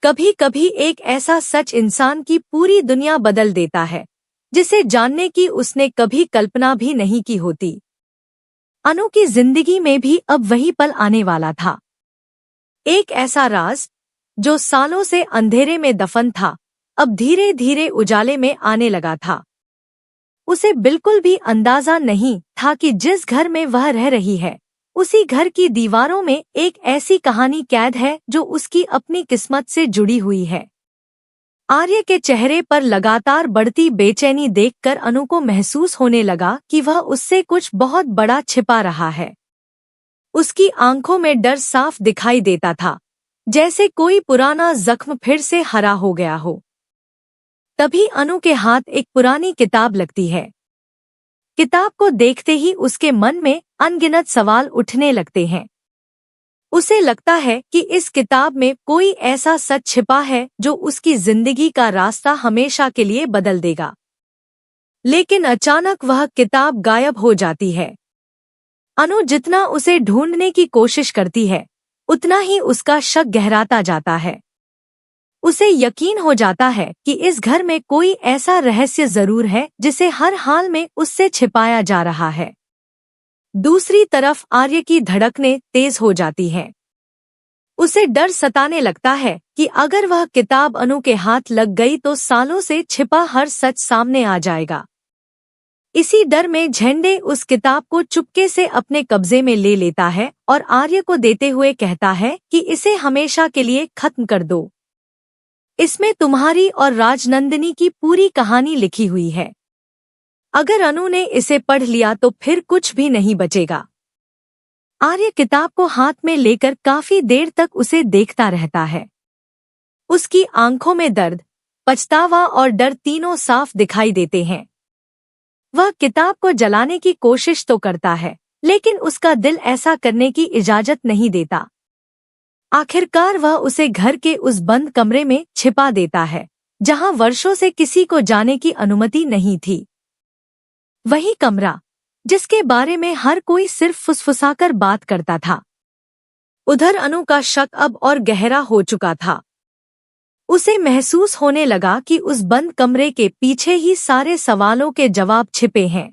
कभी कभी एक ऐसा सच इंसान की पूरी दुनिया बदल देता है, जिसे जानने की उसने कभी कल्पना भी नहीं की होती। अनु की जिंदगी में भी अब वही पल आने वाला था। एक ऐसा राज जो सालों से अंधेरे में दफन था, अब धीरे धीरे उजाले में आने लगा था। उसे बिल्कुल भी अंदाजा नहीं था कि जिस घर में वह रह रही है, उसी घर की दीवारों में एक ऐसी कहानी कैद है जो उसकी अपनी किस्मत से जुड़ी हुई है। आर्य के चेहरे पर लगातार बढ़ती बेचैनी देखकर अनु को महसूस होने लगा कि वह उससे कुछ बहुत बड़ा छिपा रहा है। उसकी आंखों में डर साफ दिखाई देता था, जैसे कोई पुराना जख्म फिर से हरा हो गया हो। तभी अनु के हाथ एक पुरानी किताब लगती है। किताब को देखते ही उसके मन में अनगिनत सवाल उठने लगते हैं। उसे लगता है कि इस किताब में कोई ऐसा सच छिपा है जो उसकी जिंदगी का रास्ता हमेशा के लिए बदल देगा। लेकिन अचानक वह किताब गायब हो जाती है। अनु जितना उसे ढूंढने की कोशिश करती है, उतना ही उसका शक गहराता जाता है। उसे यकीन हो जाता है कि इस घर में कोई ऐसा रहस्य जरूर है जिसे हर हाल में उससे छिपाया जा रहा है। दूसरी तरफ आर्य की धड़कनें तेज हो जाती हैं। उसे डर सताने लगता है कि अगर वह किताब अनु के हाथ लग गई तो सालों से छिपा हर सच सामने आ जाएगा। इसी डर में झंडे उस किताब को चुपके से अपने कब्जे में ले लेता है और आर्य को देते हुए कहता है कि इसे हमेशा के लिए खत्म कर दो। इसमें तुम्हारी और राजनंदिनी की पूरी कहानी लिखी हुई है। अगर अनु ने इसे पढ़ लिया तो फिर कुछ भी नहीं बचेगा। आर्य किताब को हाथ में लेकर काफी देर तक उसे देखता रहता है। उसकी आंखों में दर्द, पछतावा और डर तीनों साफ दिखाई देते हैं। वह किताब को जलाने की कोशिश तो करता है, लेकिन उसका दिल ऐसा करने की इजाजत नहीं देता। आखिरकार वह उसे घर के उस बंद कमरे में छिपा देता है, जहां वर्षों से किसी को जाने की अनुमति नहीं थी। वही कमरा जिसके बारे में हर कोई सिर्फ फुसफुसाकर बात करता था। उधर अनु का शक अब और गहरा हो चुका था। उसे महसूस होने लगा कि उस बंद कमरे के पीछे ही सारे सवालों के जवाब छिपे हैं।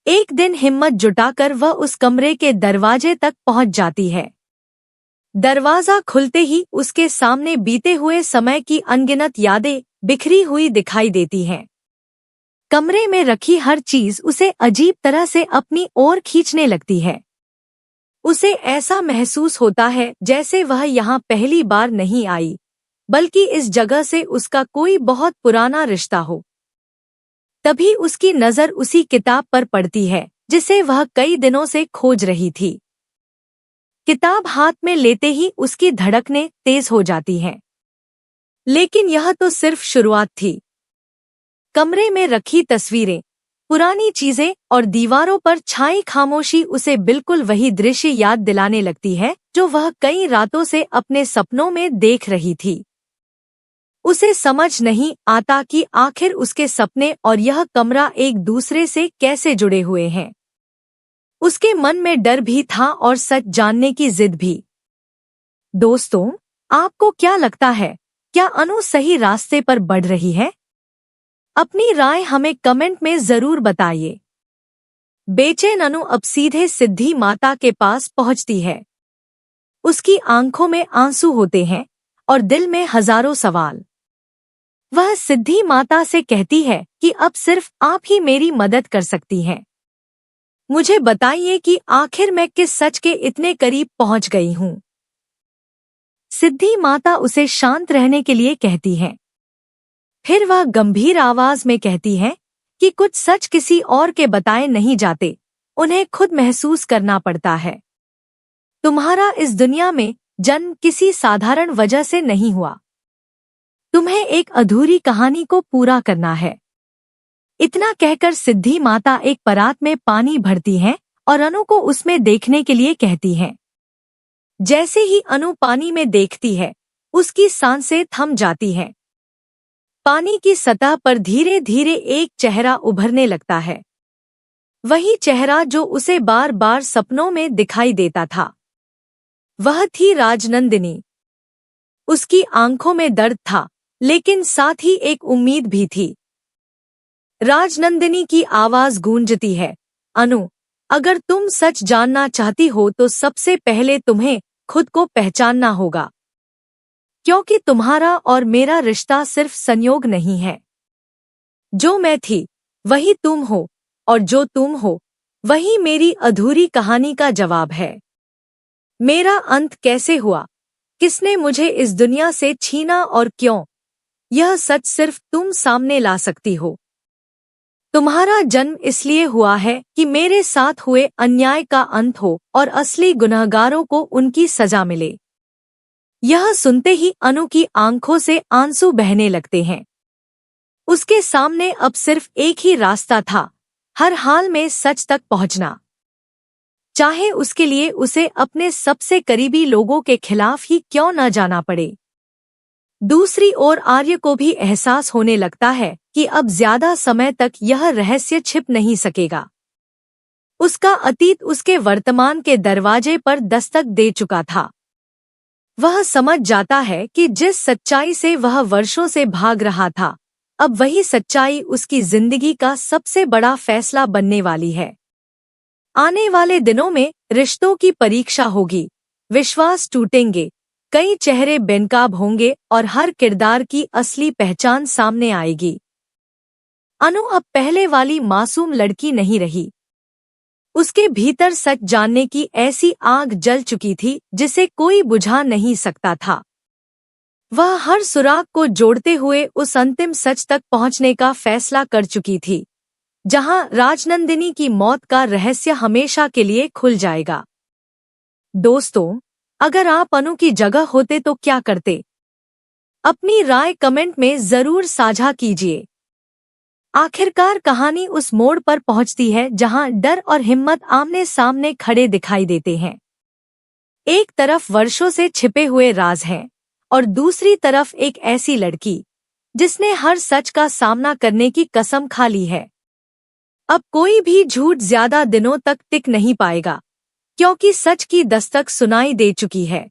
एक दिन हिम्मत जुटाकर वह उस कमरे के दरवाजे तक पहुंच जाती है। दरवाजा खुलते ही उसके सामने बीते हुए समय की अनगिनत यादें बिखरी हुई दिखाई देती हैं। कमरे में रखी हर चीज उसे अजीब तरह से अपनी ओर खींचने लगती है। उसे ऐसा महसूस होता है जैसे वह यहाँ पहली बार नहीं आई, बल्कि इस जगह से उसका कोई बहुत पुराना रिश्ता हो। तभी उसकी नजर उसी किताब पर पड़ती है जिसे वह कई दिनों से खोज रही थी। किताब हाथ में लेते ही उसकी धड़कनें तेज हो जाती हैं। लेकिन यह तो सिर्फ शुरुआत थी। कमरे में रखी तस्वीरें, पुरानी चीजें और दीवारों पर छाई खामोशी उसे बिल्कुल वही दृश्य याद दिलाने लगती है जो वह कई रातों से अपने सपनों में देख रही थी। उसे समझ नहीं आता कि आखिर उसके सपने और यह कमरा एक दूसरे से कैसे जुड़े हुए हैं। उसके मन में डर भी था और सच जानने की जिद भी। दोस्तों, आपको क्या लगता है, क्या अनु सही रास्ते पर बढ़ रही है? अपनी राय हमें कमेंट में जरूर बताइए। बेचैन अनु अब सीधे सिद्धि माता के पास पहुंचती है। उसकी आंखों में आंसू होते हैं और दिल में हजारों सवाल। वह सिद्धि माता से कहती है कि अब सिर्फ आप ही मेरी मदद कर सकती हैं। मुझे बताइए कि आखिर मैं किस सच के इतने करीब पहुंच गई हूँ। सिद्धि माता उसे शांत रहने के लिए कहती है। फिर वह गंभीर आवाज में कहती है कि कुछ सच किसी और के बताए नहीं जाते, उन्हें खुद महसूस करना पड़ता है। तुम्हारा इस दुनिया में जन्म किसी साधारण वजह से नहीं हुआ। तुम्हें एक अधूरी कहानी को पूरा करना है। इतना कहकर सिद्धि माता एक परात में पानी भरती है और अनु को उसमें देखने के लिए कहती है। जैसे ही अनु पानी में देखती है, उसकी सांसें थम जाती हैं। पानी की सतह पर धीरे धीरे एक चेहरा उभरने लगता है। वही चेहरा जो उसे बार बार सपनों में दिखाई देता था। वह थी राजनंदिनी। उसकी आंखों में दर्द था, लेकिन साथ ही एक उम्मीद भी थी। राजनंदिनी की आवाज गूंजती है, अनु, अगर तुम सच जानना चाहती हो तो सबसे पहले तुम्हें खुद को पहचानना होगा, क्योंकि तुम्हारा और मेरा रिश्ता सिर्फ संयोग नहीं है। जो मैं थी वही तुम हो, और जो तुम हो वही मेरी अधूरी कहानी का जवाब है। मेरा अंत कैसे हुआ, किसने मुझे इस दुनिया से छीना और क्यों, यह सच सिर्फ तुम सामने ला सकती हो। तुम्हारा जन्म इसलिए हुआ है कि मेरे साथ हुए अन्याय का अंत हो और असली गुनहगारों को उनकी सजा मिले। यह सुनते ही अनु की आंखों से आंसू बहने लगते हैं। उसके सामने अब सिर्फ एक ही रास्ता था, हर हाल में सच तक पहुंचना, चाहे उसके लिए उसे अपने सबसे करीबी लोगों के खिलाफ ही क्यों न जाना पड़े। दूसरी ओर आर्य को भी एहसास होने लगता है कि अब ज्यादा समय तक यह रहस्य छिप नहीं सकेगा। उसका अतीत उसके वर्तमान के दरवाजे पर दस्तक दे चुका था। वह समझ जाता है कि जिस सच्चाई से वह वर्षों से भाग रहा था, अब वही सच्चाई उसकी जिंदगी का सबसे बड़ा फैसला बनने वाली है। आने वाले दिनों में रिश्तों की परीक्षा होगी, विश्वास टूटेंगे, कई चेहरे बेनकाब होंगे और हर किरदार की असली पहचान सामने आएगी। अनु अब पहले वाली मासूम लड़की नहीं रही। उसके भीतर सच जानने की ऐसी आग जल चुकी थी जिसे कोई बुझा नहीं सकता था। वह हर सुराग को जोड़ते हुए उस अंतिम सच तक पहुंचने का फैसला कर चुकी थी, जहां राजनंदिनी की मौत का रहस्य हमेशा के लिए खुल जाएगा। दोस्तों, अगर आप अनु की जगह होते तो क्या करते? अपनी राय कमेंट में जरूर साझा कीजिए। आखिरकार कहानी उस मोड़ पर पहुंचती है जहां डर और हिम्मत आमने सामने खड़े दिखाई देते हैं। एक तरफ वर्षों से छिपे हुए राज हैं, और दूसरी तरफ एक ऐसी लड़की जिसने हर सच का सामना करने की कसम खा ली है। अब कोई भी झूठ ज्यादा दिनों तक टिक नहीं पाएगा, क्योंकि सच की दस्तक सुनाई दे चुकी है।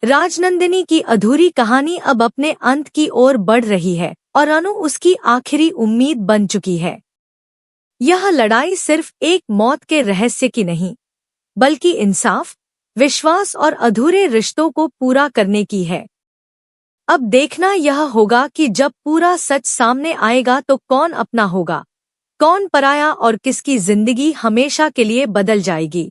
राजनंदिनी की अधूरी कहानी अब अपने अंत की ओर बढ़ रही है और अनु उसकी आखिरी उम्मीद बन चुकी है। यह लड़ाई सिर्फ एक मौत के रहस्य की नहीं, बल्कि इंसाफ, विश्वास और अधूरे रिश्तों को पूरा करने की है। अब देखना यह होगा कि जब पूरा सच सामने आएगा तो कौन अपना होगा, कौन पराया और किसकी जिंदगी हमेशा के लिए बदल जाएगी।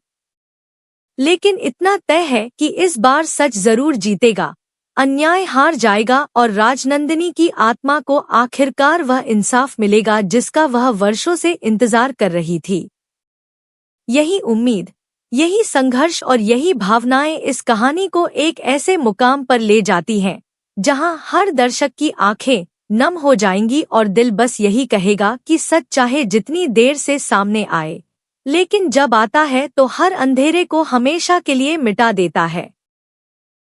लेकिन इतना तय है कि इस बार सच जरूर जीतेगा, अन्याय हार जाएगा और राजनंदिनी की आत्मा को आखिरकार वह इंसाफ मिलेगा जिसका वह वर्षों से इंतजार कर रही थी। यही उम्मीद, यही संघर्ष और यही भावनाएं इस कहानी को एक ऐसे मुकाम पर ले जाती हैं जहां हर दर्शक की आंखें नम हो जाएंगी और दिल बस यही कहेगा कि सच चाहे जितनी देर से सामने आए, लेकिन जब आता है तो हर अंधेरे को हमेशा के लिए मिटा देता है।